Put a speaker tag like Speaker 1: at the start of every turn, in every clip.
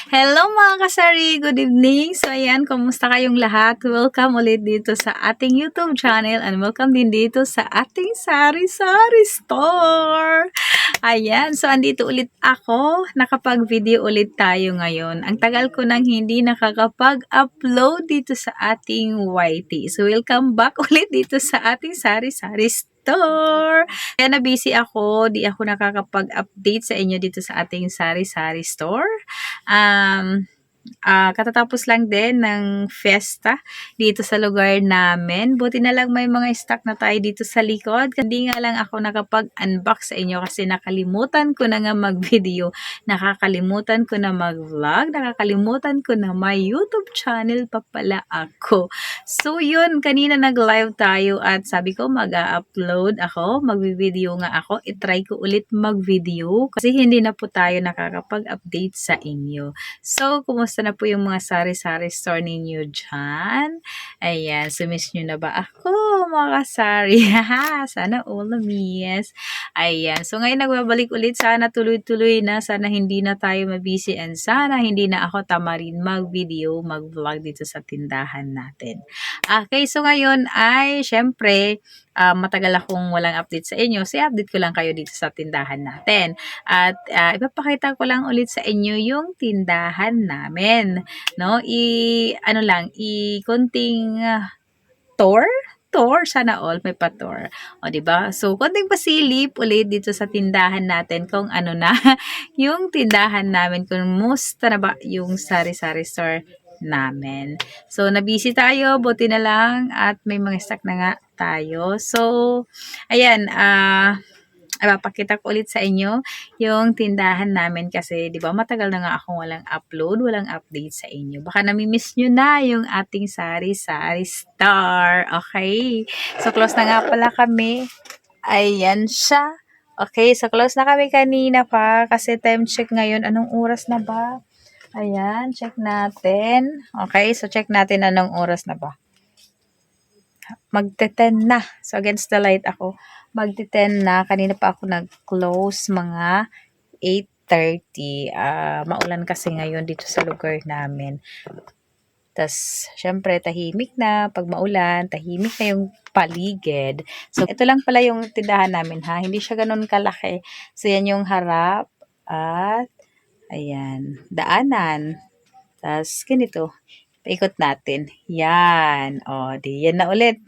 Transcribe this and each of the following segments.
Speaker 1: Hello mga kasari! Good evening! So ayan, kumusta kayong lahat? Welcome ulit dito sa ating YouTube channel and welcome din dito sa ating Sari-Sari Store! Ayan, so andito ulit ako. Nakapag-video ulit tayo ngayon. Ang tagal ko nang hindi nakakapag-upload dito sa ating YT. So welcome back ulit dito sa ating Sari-Sari Store! Kaya na busy ako, di ako nakakapag-update sa inyo dito sa ating Sari-Sari Store. Katatapos lang din ng fiesta dito sa lugar namin. Buti na lang may mga stock na tayo dito sa likod. Hindi nga lang ako nakapag-unbox sa inyo kasi nakalimutan ko na nga mag-video. Nakakalimutan ko na mag-vlog. Nakakalimutan ko na may YouTube channel pa pala ako. So yun, kanina nag-live tayo at sabi ko mag-upload ako. Mag-video nga ako. I-try ko ulit mag-video kasi hindi na po tayo nakakapag-update sa inyo. So, kumusta na po yung mga sari-sari store ninyo dyan? Ayan, sumiss nyo na ba ako, mga kasari? Sana all miss. Ayan, so ngayon nagbabalik ulit. Sana tuloy-tuloy na. Sana hindi na tayo mabisi and sana hindi na ako tamarin mag-video, mag-vlog dito sa tindahan natin. Okay, so ngayon ay, syempre, matagal akong walang update sa inyo. So, update ko lang kayo dito sa tindahan natin. At ipapakita ko lang ulit sa inyo yung tindahan namin, no? Konting tour sana all may pa-tour. O di ba? So konting pasilip ulit dito sa tindahan natin kung ano na yung tindahan namin, kung musta na ba yung sari-sari store namin. So nabisi tayo, buti na lang at may mga stock na nga tayo. So ayan, papakita ko ulit sa inyo yung tindahan namin kasi 'di ba matagal na nga akong walang upload, walang update sa inyo. Baka nami-miss nyo na yung ating sari-sari store. Okay? So close na nga pala kami. Ayan siya. Okay, so close na kami kanina pa kasi time check ngayon. Anong oras na ba? Ayan, check natin. Okay, so check natin anong oras na ba. Magte-10 na. So, against the light ako. Magte-10 na. Kanina pa ako nag-close mga 8:30. Maulan kasi ngayon dito sa lugar namin. Tas, syempre, tahimik na. Pag maulan, tahimik na yung paligid. So, ito lang pala yung tindahan namin, ha? Hindi siya ganun kalaki. So, yan yung harap. At, ayan, daanan. Tas, ganito. Paikot natin. Yan. O, yan na ulit.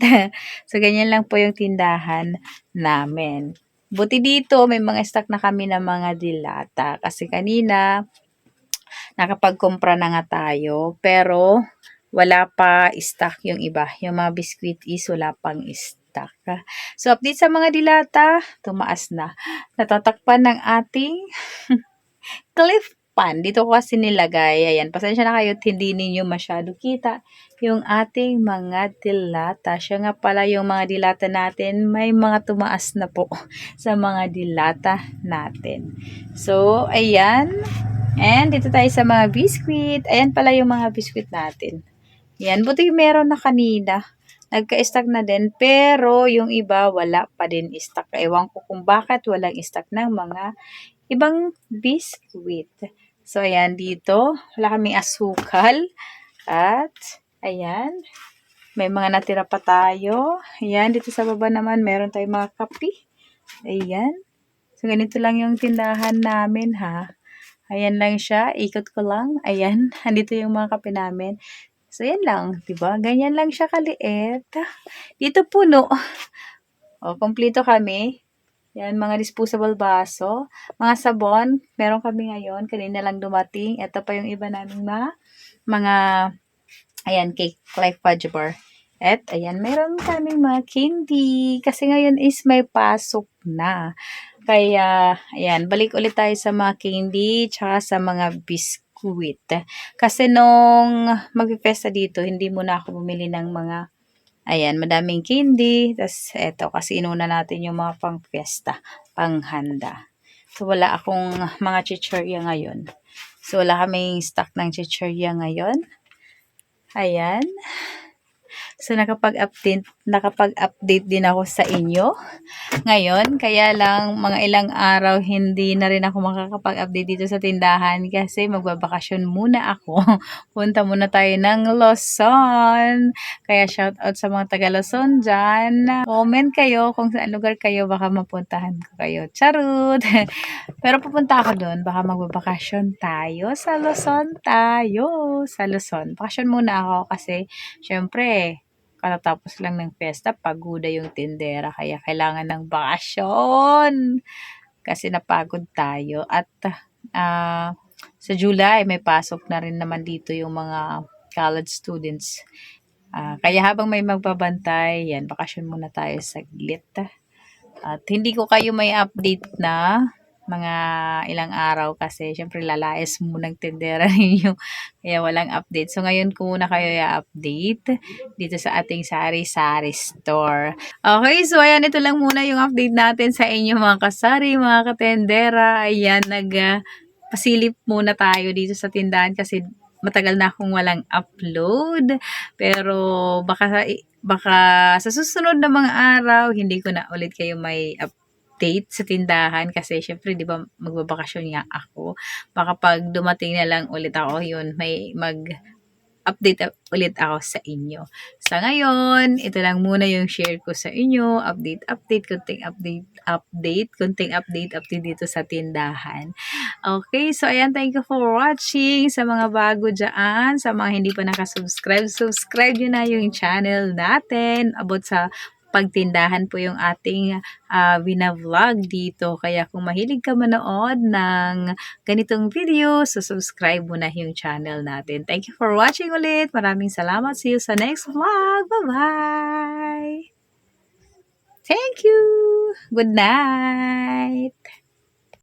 Speaker 1: So, ganyan lang po yung tindahan namin. Buti dito, may mga stock na kami ng mga dilata. Kasi kanina, nakapagkumpra na nga tayo. Pero, wala pa stock yung iba. Yung mga biscuit is wala pang stock. So, update sa mga dilata, tumaas na. Natatakpan ng ating cliff pan. Dito ko kasi nilagay. Ayan, pasensya na kayo at hindi ninyo masyado kita yung ating mga dilata. Siya nga pala yung mga dilata natin. May mga tumaas na po sa mga dilata natin. So, ayan. And dito tayo sa mga biscuit. Ayan pala yung mga biscuit natin. Yan, buti meron na kanina. Nagka-stock na din, pero yung iba wala pa din stock. Ewan ko kung bakit walang stock ng mga ibang biscuit. So, ayan dito. Wala kaming asukal. At, ayan. May mga natira pa tayo. Ayan, dito sa baba naman, meron tayong mga kape. Ayan. So, ganito lang yung tindahan namin, ha. Ayan lang siya. Ikot ko lang. Ayan. Andito yung mga kape namin. So, yan lang. Diba? Ganyan lang siya kaliit. Dito puno. O, kompleto kami. Yan, mga disposable baso. Mga sabon, meron kami ngayon. Kanina lang dumating. Ito pa yung iba naming mga ayan, cake, like fudge bar. At, ayan, meron kaming mga candy. Kasi ngayon is may pasok na. Kaya, ayan, balik ulit tayo sa mga candy, tsaka sa mga biskuit. Kasi nung mag-festa dito, hindi muna ako bumili ng mga ayan, madaming candy. Tapos, eto, kasi inuna natin yung mga pang-fiesta, pang-handa. So, wala akong mga chichirya ngayon. So, wala kaming stock ng chichirya ngayon. Ayan. So, nakapag-update nakapag-update din ako sa inyo ngayon. Kaya lang mga ilang araw hindi na rin ako makakapag-update dito sa tindahan kasi magbabakasyon muna ako. Punta muna tayo ng Luzon. Kaya shout out sa mga taga Luzon dyan. Comment kayo kung saan lugar kayo, baka mapuntahan ko kayo. Charot! Pero pupunta ako doon, baka magbabakasyon tayo sa Luzon Sa Luzon. Bakasyon muna ako kasi syempre katatapos lang ng fiesta, pagoda yung tindera, kaya kailangan ng bakasyon kasi napagod tayo. At sa July may pasok na rin naman dito yung mga college students. Kaya habang may magbabantay, yan, bakasyon muna tayo saglit. At hindi ko kayo may update na mga ilang araw kasi syempre lalayas munang tindera ninyo. Kaya walang update. So ngayon ko muna kayo i-update dito sa ating sari-sari store. Okay, so ayan, ito lang muna yung update natin sa inyo mga kasari, mga katendera. Ayan, pasilip muna tayo dito sa tindahan kasi matagal na akong walang upload. Pero baka sa susunod na mga araw, hindi ko na ulit kayo may update sa tindahan kasi syempre 'di ba magbabakasyon nga ako. Baka pag dumating na lang ulit ako, yun, may update ulit ako sa inyo. Sa ngayon, ito lang muna yung share ko sa inyo. Konting update dito sa tindahan. Okay, so ayan, thank you for watching. Sa mga bago dyan, sa mga hindi pa nakasubscribe, subscribe nyo na yung channel natin. About sa pagtindahan po yung ating binavlog dito. Kaya kung mahilig ka manood ng ganitong video, so subscribe mo na yung channel natin. Thank you for watching ulit. Maraming salamat. See you sa next vlog. Bye-bye! Thank you! Good night!